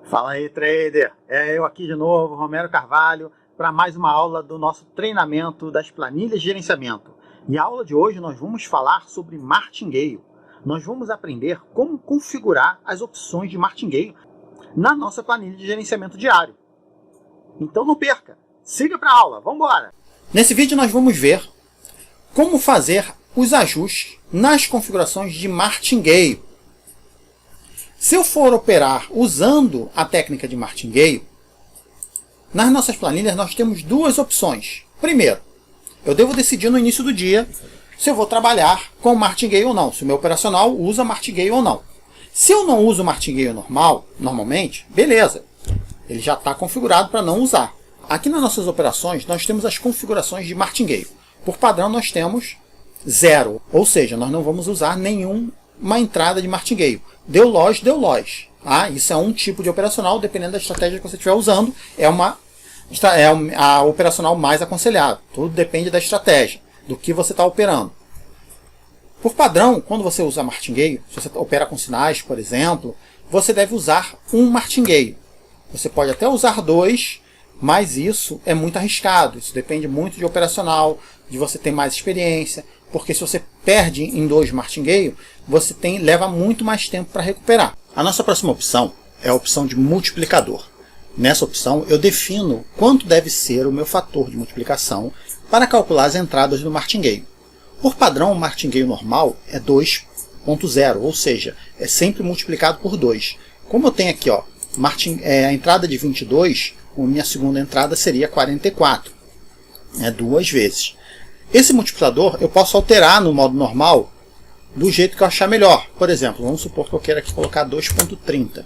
Fala aí, trader! É eu aqui de novo, Romero Carvalho, para mais uma aula do nosso treinamento das planilhas de gerenciamento. E a aula de hoje nós vamos falar sobre martingale. Nós vamos aprender como configurar as opções de martingale na nossa planilha de gerenciamento diário. Então não perca! Siga para a aula, vamos embora! Nesse vídeo nós vamos ver como fazer os ajustes nas configurações de martingale. Se eu for operar usando a técnica de martingale, nas nossas planilhas nós temos duas opções. Primeiro, eu devo decidir no início do dia se eu vou trabalhar com martingale ou não, se o meu operacional usa martingale ou não. Se eu não uso martingale normalmente, beleza, ele já está configurado para não usar. Aqui nas nossas operações nós temos as configurações de martingale. Por padrão nós temos 0, ou seja, nós não vamos usar nenhuma entrada de martingale. Deu loss, deu loss. Isso é um tipo de operacional, dependendo da estratégia que você estiver usando, é a operacional mais aconselhável. Tudo depende da estratégia, do que você está operando. Por padrão, quando você usa martingale, se você opera com sinais, por exemplo, você deve usar um martingale. Você pode até usar dois, mas isso é muito arriscado. Isso depende muito de operacional, de você ter mais experiência, porque se você perde em dois martingale, você leva muito mais tempo para recuperar. A nossa próxima opção é a opção de multiplicador. Nessa opção eu defino quanto deve ser o meu fator de multiplicação para calcular as entradas do martingale. Por padrão, o martingale normal é 2.0, ou seja, é sempre multiplicado por 2. Como eu tenho aqui a entrada de 22, a minha segunda entrada seria 44. É 2 vezes. Esse multiplicador eu posso alterar no modo normal do jeito que eu achar melhor. Por exemplo, vamos supor que eu queira aqui colocar 2.30.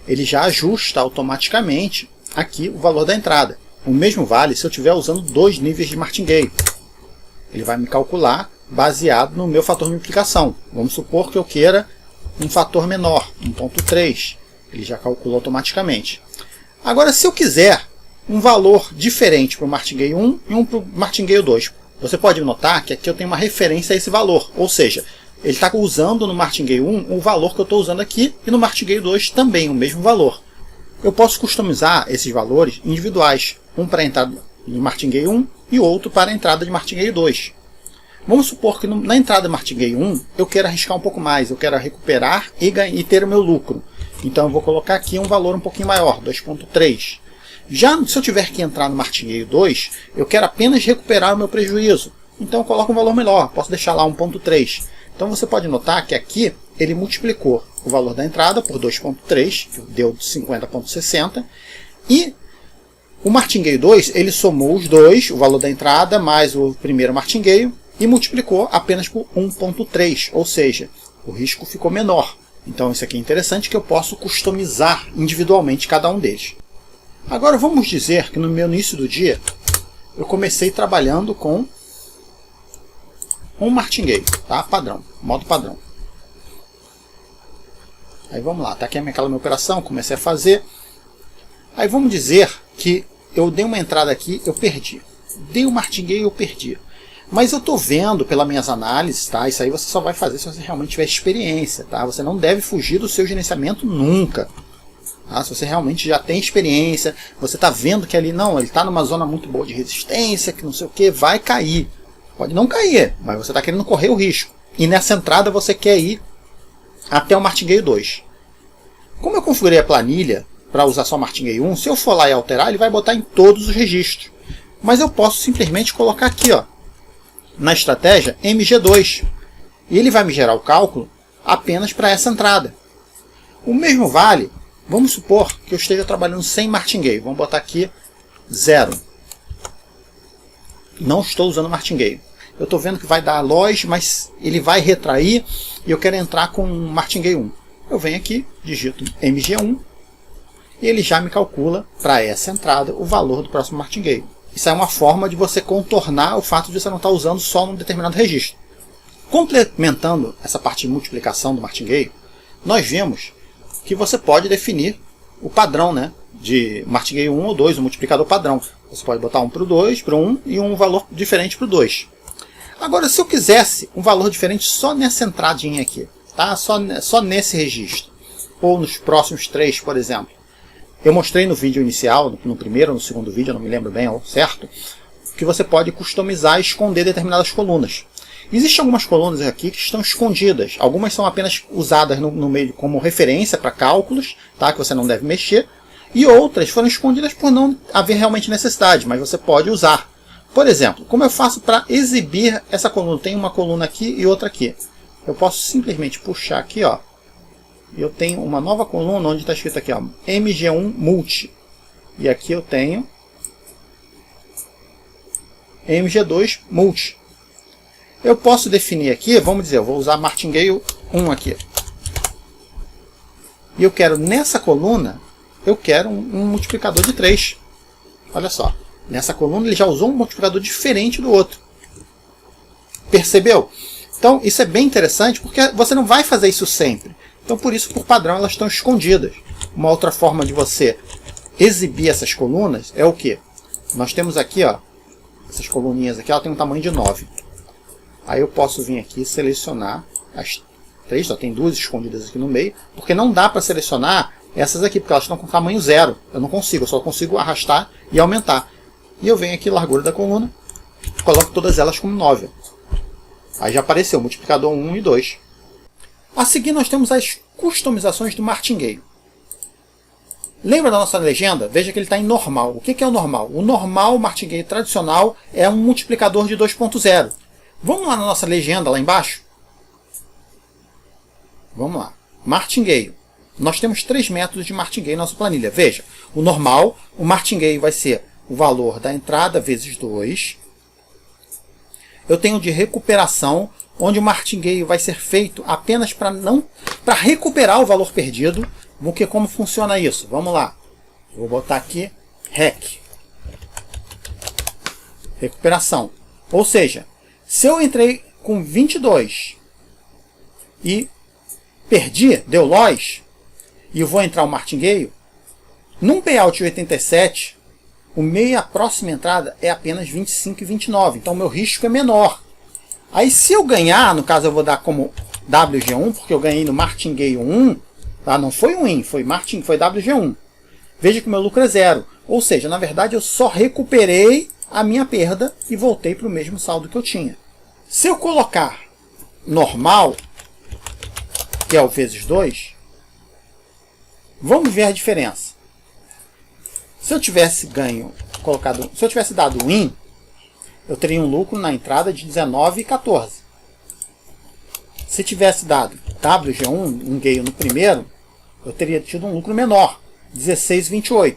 Ele já ajusta automaticamente aqui o valor da entrada. O mesmo vale se eu estiver usando 2 níveis de martingale. Ele vai me calcular baseado no meu fator de multiplicação. Vamos supor que eu queira um fator menor, 1.3. Ele já calcula automaticamente. Agora, se eu quiser um valor diferente para o martingale 1 e um para o martingale 2, você pode notar que aqui eu tenho uma referência a esse valor. Ou seja, ele está usando no martingale 1 o valor que eu estou usando aqui e no martingale 2 também o mesmo valor. Eu posso customizar esses valores individuais. Um para a entrada de martingale 1 e outro para a entrada de martingale 2. Vamos supor que na entrada de martingale 1 eu quero arriscar um pouco mais. Eu quero recuperar e ter o meu lucro. Então eu vou colocar aqui um valor um pouquinho maior, 2.3. Já se eu tiver que entrar no martingale 2, eu quero apenas recuperar o meu prejuízo. Então eu coloco um valor menor, posso deixar lá 1.3. Então você pode notar que aqui ele multiplicou o valor da entrada por 2.3, que deu 50.60. E o martingale 2, ele somou os dois, o valor da entrada mais o primeiro martingale, e multiplicou apenas por 1.3, ou seja, o risco ficou menor. Então isso aqui é interessante que eu posso customizar individualmente cada um deles. Agora vamos dizer que no meu início do dia eu comecei trabalhando com um martingale, tá? Padrão, modo padrão. Aí vamos lá, tá aqui aquela minha operação, comecei a fazer. Aí vamos dizer que eu dei uma entrada aqui, eu perdi. Dei um martingale, eu perdi. Mas eu estou vendo pelas minhas análises, tá? Isso aí você só vai fazer se você realmente tiver experiência, tá? Você não deve fugir do seu gerenciamento nunca. Tá? Se você realmente já tem experiência, você está vendo que ali, não, ele está numa zona muito boa de resistência, que não sei o que, vai cair. Pode não cair, mas você está querendo correr o risco. E nessa entrada você quer ir até o martingale 2. Como eu configurei a planilha para usar só martingale 1, se eu for lá e alterar, ele vai botar em todos os registros. Mas eu posso simplesmente colocar aqui, na estratégia MG2. E ele vai me gerar o cálculo apenas para essa entrada. O mesmo vale, vamos supor que eu esteja trabalhando sem martingale. Vamos botar aqui 0. Não estou usando martingale. Eu estou vendo que vai dar loss, mas ele vai retrair e eu quero entrar com martingale 1. Eu venho aqui, digito MG1 e ele já me calcula para essa entrada o valor do próximo martingale. Isso é uma forma de você contornar o fato de você não estar usando só num determinado registro. Complementando essa parte de multiplicação do martingale, nós vimos que você pode definir o padrão, né, de martingale 1 ou 2, o multiplicador padrão. Você pode botar um para o 2, para o 1 e um valor diferente para o 2. Agora, se eu quisesse um valor diferente só nessa entradinha aqui, tá? Só nesse registro, ou nos próximos 3, por exemplo, Eu mostrei no vídeo inicial, no primeiro ou no segundo vídeo, eu não me lembro bem ao certo, que você pode customizar e esconder determinadas colunas. Existem algumas colunas aqui que estão escondidas. Algumas são apenas usadas no meio como referência para cálculos, tá? Que você não deve mexer. E outras foram escondidas por não haver realmente necessidade, mas você pode usar. Por exemplo, como eu faço para exibir essa coluna? Tem uma coluna aqui e outra aqui. Eu posso simplesmente puxar aqui, ó. Eu tenho uma nova coluna onde está escrito aqui, ó, MG1 Multi. E aqui eu tenho MG2 Multi. Eu posso definir aqui, vamos dizer, eu vou usar Martingale 1 aqui. E eu quero nessa coluna, eu quero um multiplicador de 3. Olha só, nessa coluna ele já usou um multiplicador diferente do outro. Percebeu? Então isso é bem interessante porque você não vai fazer isso sempre. Então por isso, por padrão, elas estão escondidas. Uma outra forma de você exibir essas colunas é o quê? Nós temos aqui, ó, essas coluninhas aqui, ela tem um tamanho de 9. Aí eu posso vir aqui e selecionar as 3, só tem 2 escondidas aqui no meio, porque não dá para selecionar essas aqui, porque elas estão com tamanho 0. Eu não consigo, eu só consigo arrastar e aumentar. E eu venho aqui, largura da coluna, coloco todas elas como 9. Aí já apareceu o multiplicador 1 e 2. A seguir nós temos as customizações do Martingale. Lembra da nossa legenda? Veja que ele está em normal. O que é o normal? O normal Martingale tradicional é um multiplicador de 2.0. Vamos lá na nossa legenda, lá embaixo? Vamos lá. Martingale. Nós temos 3 métodos de Martingale na nossa planilha. Veja, o normal, o Martingale vai ser o valor da entrada vezes 2. Eu tenho de recuperação, onde o Martingale vai ser feito apenas para recuperar o valor perdido. Porque como funciona isso? Vamos lá. Vou botar aqui REC. Recuperação. Ou seja, se eu entrei com 22 e perdi, deu loss, e eu vou entrar o Martingale, num payout de 87, a próxima entrada é apenas 25 e 29. Então o meu risco é menor. Aí se eu ganhar, no caso eu vou dar como WG1, porque eu ganhei no Martingale 1, tá? Não foi um win, foi WG1. Veja que o meu lucro é 0. Ou seja, na verdade eu só recuperei a minha perda e voltei para o mesmo saldo que eu tinha. Se eu colocar normal, que é o vezes 2, vamos ver a diferença. Se eu tivesse se eu tivesse dado win, eu teria um lucro na entrada de 19,14. Se tivesse dado WG1, um ganho no primeiro, eu teria tido um lucro menor, 16,28.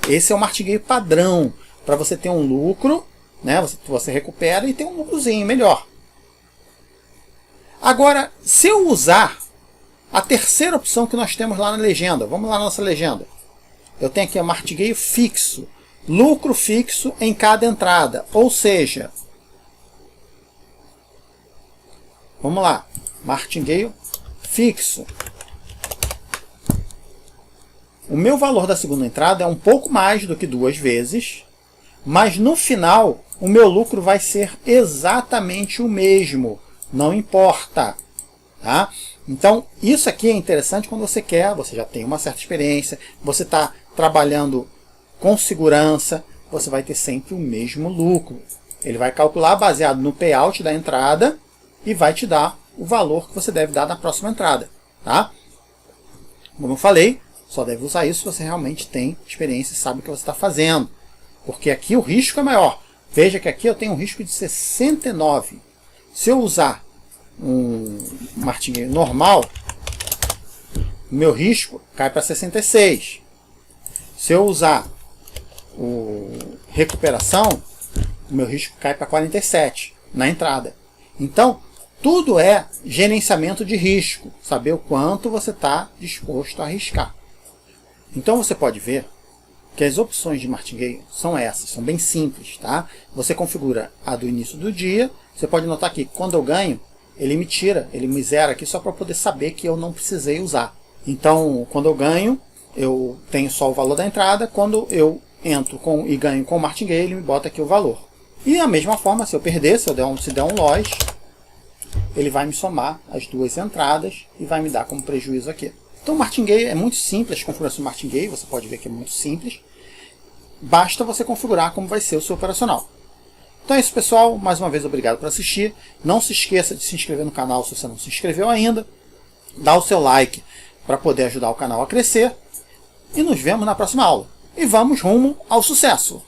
Esse é o Martingale padrão, para você ter um lucro, né? Você recupera e tem um lucrozinho melhor. Agora, se eu usar a terceira opção que nós temos lá na legenda, vamos lá na nossa legenda. Eu tenho aqui o Martingale fixo, lucro fixo em cada entrada, ou seja, vamos lá, Martingale fixo. O meu valor da segunda entrada é um pouco mais do que 2 vezes, mas no final o meu lucro vai ser exatamente o mesmo, não importa. Tá? Então isso aqui é interessante quando você já tem uma certa experiência, você está trabalhando com segurança, você vai ter sempre o mesmo lucro. Ele vai calcular baseado no payout da entrada e vai te dar o valor que você deve dar na próxima entrada. Tá? Como eu falei, só deve usar isso se você realmente tem experiência e sabe o que você está fazendo. Porque aqui o risco é maior. Veja que aqui eu tenho um risco de 69. Se eu usar um Martingale normal, o meu risco cai para 66. Se eu usar o recuperação, o meu risco cai para 47 na entrada. Então, tudo é gerenciamento de risco. Saber o quanto você está disposto a arriscar. Então você pode ver que as opções de Martingale são essas, são bem simples, tá? Você configura a do início do dia, você pode notar que quando eu ganho, ele me tira, ele me zera aqui só para poder saber que eu não precisei usar. Então, quando eu ganho, eu tenho só o valor da entrada, quando eu entro e ganho com o Martingale, ele me bota aqui o valor. E da mesma forma, se eu perder, se der um loss, ele vai me somar as duas entradas e vai me dar como prejuízo aqui. Então o Martingale é muito simples, a configuração do Martingale, você pode ver que é muito simples. Basta você configurar como vai ser o seu operacional. Então é isso, pessoal. Mais uma vez, obrigado por assistir. Não se esqueça de se inscrever no canal se você não se inscreveu ainda. Dá o seu like para poder ajudar o canal a crescer. E nos vemos na próxima aula. E vamos rumo ao sucesso!